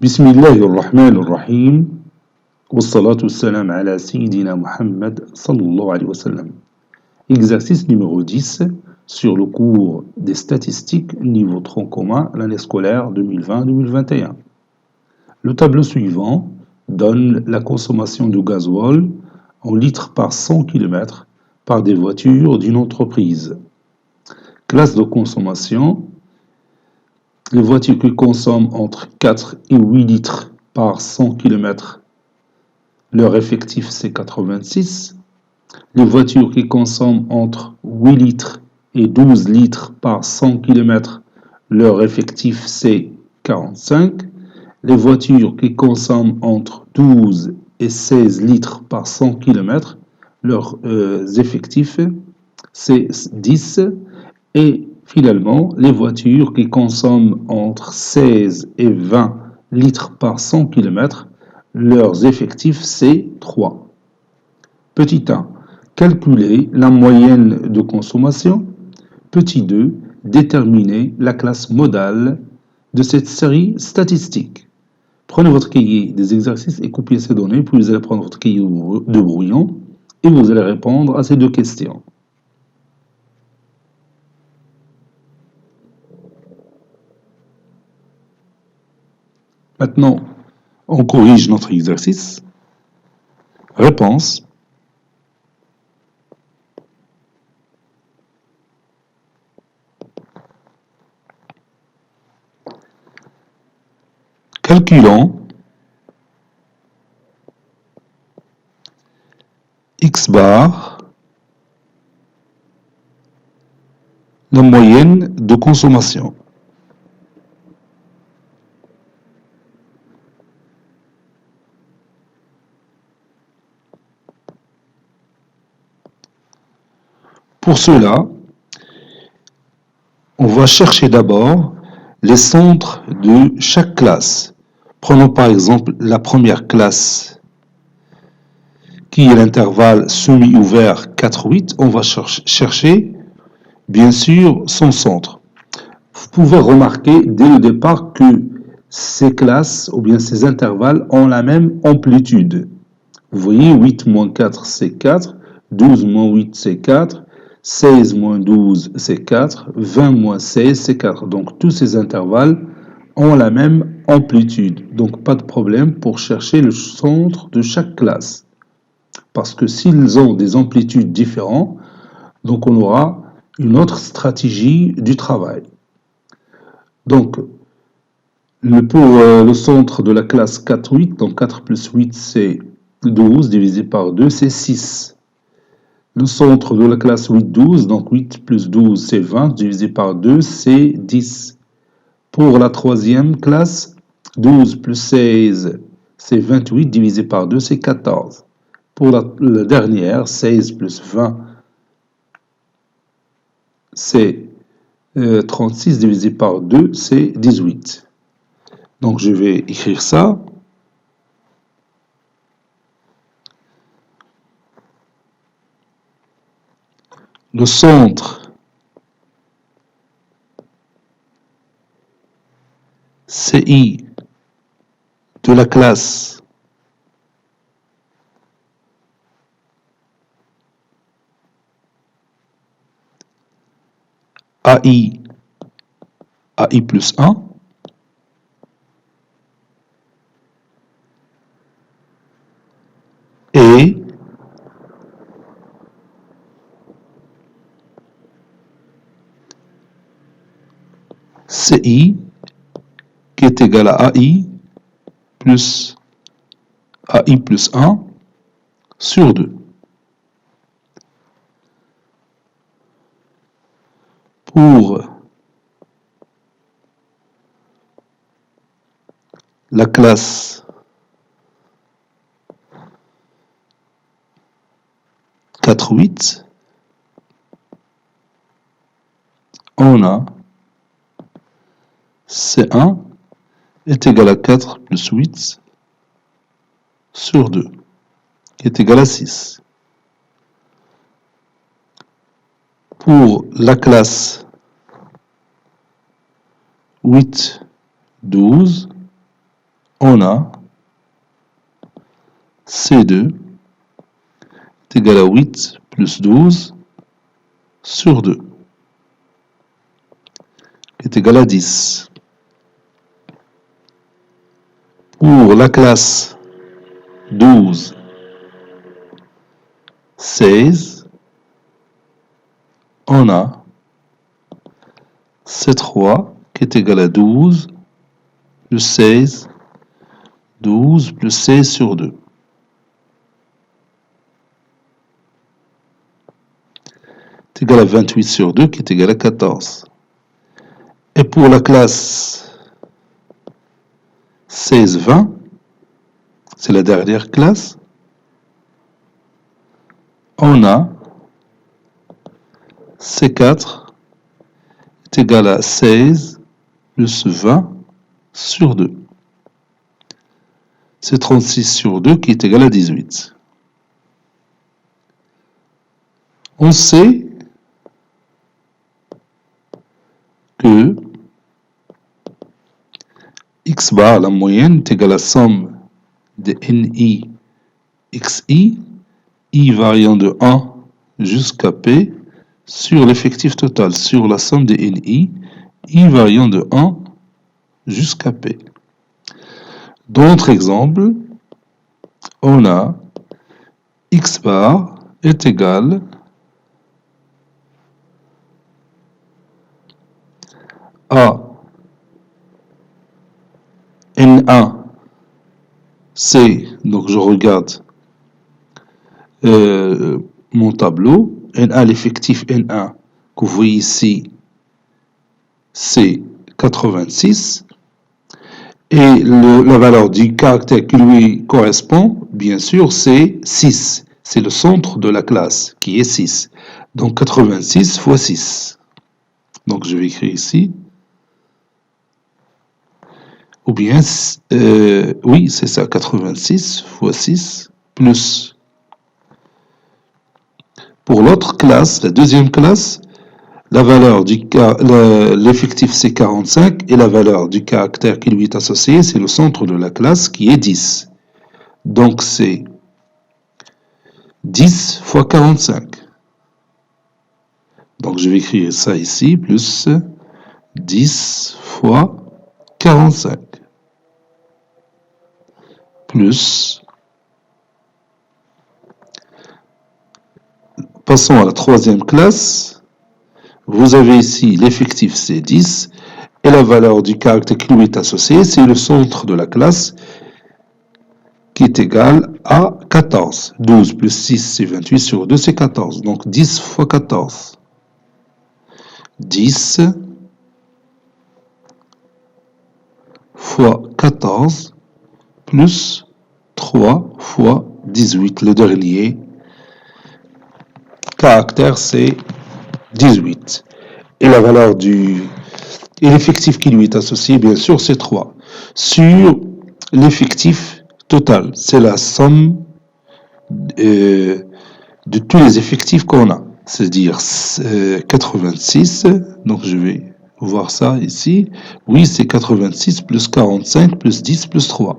بسم الله الرحمن الرحيم والصلاة والسلام على سيدنا Muhammad sallallahu alayhi wa sallam. Exercice numéro 10 sur le cours des statistiques niveau tronc commun l'année scolaire 2020-2021. Le tableau suivant donne la consommation de gasoil en litres par 100 km par des voitures d'une entreprise. Classe de consommation. Les voitures qui consomment entre 4 et 8 litres par 100 km, leur effectif c'est 86. Les voitures qui consomment entre 8 litres et 12 litres par 100 km, leur effectif c'est 45. Les voitures qui consomment entre 12 et 16 litres par 100 km, leur effectif c'est 10. Et finalement, les voitures qui consomment entre 16 et 20 litres par 100 km, leurs effectifs, c'est 3. Petit 1. Calculer la moyenne de consommation. Petit 2. Déterminer la classe modale de cette série statistique. Prenez votre cahier des exercices et copiez ces données, puis vous allez prendre votre cahier de brouillon et vous allez répondre à ces deux questions. Maintenant, on corrige notre exercice. Réponse. Calculons X bar, la moyenne de consommation. Pour cela, on va chercher d'abord les centres de chaque classe. Prenons par exemple la première classe, qui est l'intervalle semi-ouvert 4-8. On va chercher, bien sûr, son centre. Vous pouvez remarquer dès le départ que ces classes, ou bien ces intervalles, ont la même amplitude. Vous voyez, 8 moins 4, c'est 4. 12 moins 8, c'est 4. 16 moins 12, c'est 4. 20 moins 16, c'est 4. Donc, tous ces intervalles ont la même amplitude. Donc, pas de problème pour chercher le centre de chaque classe. Parce que s'ils ont des amplitudes différentes, donc on aura une autre stratégie du travail. Donc, pour le centre de la classe 4-8, donc 4 plus 8, c'est 12, divisé par 2, c'est 6. Le centre de la classe 8-12, donc 8 plus 12, c'est 20, divisé par 2, c'est 10. Pour la troisième classe, 12 plus 16, c'est 28, divisé par 2, c'est 14. Pour la dernière, 16 plus 20, c'est 36, divisé par 2, c'est 18. Donc, je vais écrire ça. Le centre CI de la classe AI plus 1 et CI qui est égal à AI plus 1 sur 2. Pour la classe 4-8, on a C1 est égal à 4 plus 8 sur 2, qui est égal à 6. Pour la classe 8-12, on a C2 est égal à 8 plus 12 sur 2, qui est égal à 10. Pour la classe 12, 16, on a C3 qui est égal à 12 plus 16, 12 plus 16 sur 2. C'est égal à 28 sur 2 qui est égal à 14. Et pour la classe 16-20, c'est la dernière classe, on a C4 est égal à 16 plus 20 sur 2. C'est 36 sur 2 qui est égal à 18. On sait que x bar, la moyenne, est égale à la somme de ni xi, i variant de 1 jusqu'à p, sur l'effectif total, sur la somme de ni, i variant de 1 jusqu'à p. Dans notre exemple, on a x bar est égal à N1, c'est, donc je regarde mon tableau, N1, l'effectif N1 que vous voyez ici, c'est 86, et la valeur du caractère qui lui correspond, bien sûr, c'est 6. C'est le centre de la classe, qui est 6. Donc 86 fois 6. Donc je vais écrire ici. Ou bien, oui, c'est ça, 86 fois 6, plus. Pour l'autre classe, la deuxième classe, la valeur l'effectif c'est 45 et la valeur du caractère qui lui est associé, c'est le centre de la classe qui est 10. Donc c'est 10 fois 45. Donc je vais écrire ça ici, plus 10 fois 45. Plus, passons à la troisième classe, vous avez ici l'effectif c'est 10, et la valeur du caractère qui lui est associé, c'est le centre de la classe, qui est égal à 14. 12 plus 6, c'est 28 sur 2, c'est 14. Donc 10 fois 14. 10 fois 14 plus 3 fois 18. Le dernier caractère, c'est 18. Et la valeur et l'effectif qui lui est associé, bien sûr, c'est 3. Sur l'effectif total, c'est la somme de tous les effectifs qu'on a. C'est-à-dire 86, donc je vais voir ça ici. Oui, c'est 86 plus 45 plus 10 plus 3.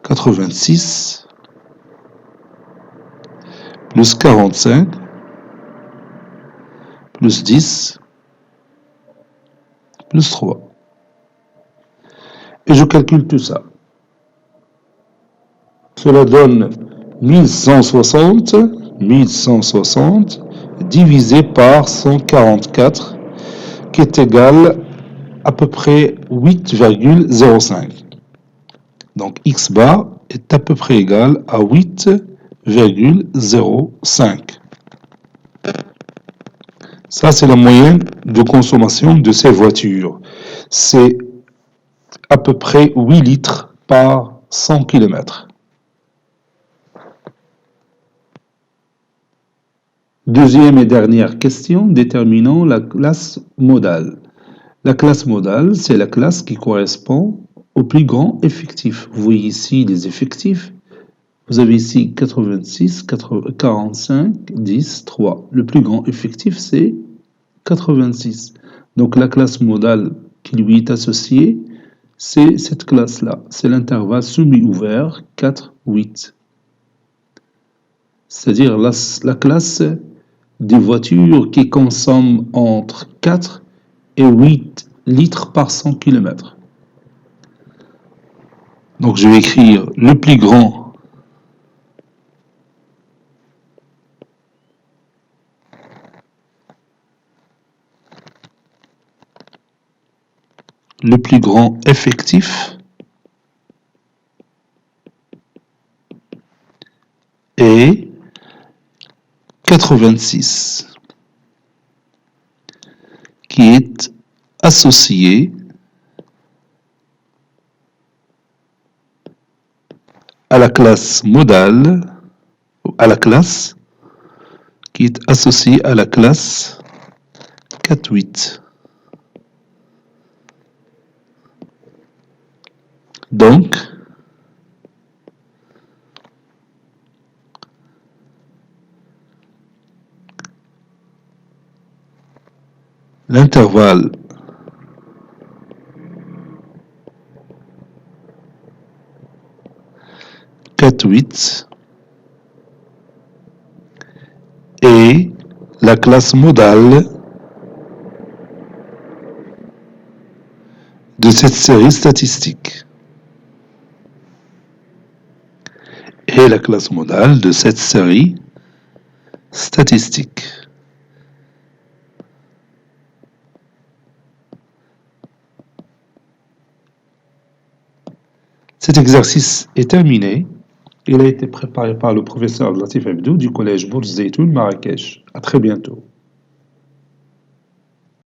86 plus 45 plus 10 plus 3. Et je calcule tout ça. Cela donne 1160 divisé par 144 qui est égal à peu près 8,05. Donc x bar est à peu près égal à 8,05. Ça, c'est la moyenne de consommation de ces voitures. C'est à peu près 8 litres par 100 km. Deuxième et dernière question, déterminons la classe modale. La classe modale, c'est la classe qui correspond au plus grand effectif. Vous voyez ici les effectifs. Vous avez ici 86, 45, 10, 3. Le plus grand effectif, c'est 86. Donc la classe modale qui lui est associée, c'est cette classe-là. C'est l'intervalle semi-ouvert 4-8. C'est-à-dire la classe des voitures qui consomment entre 4 et 8 litres par 100 km. Donc je vais écrire le plus grand effectif est 86, qui est associé à la classe modale, à la classe qui est associée à la classe 4-8. Donc, l'intervalle quatre-huit est la classe modale de cette série statistique. Et la classe modale de cette série statistique. Cet exercice est terminé. Il a été préparé par le professeur Latif Abdou du collège Bourz Zeytoun Marrakech. À très bientôt.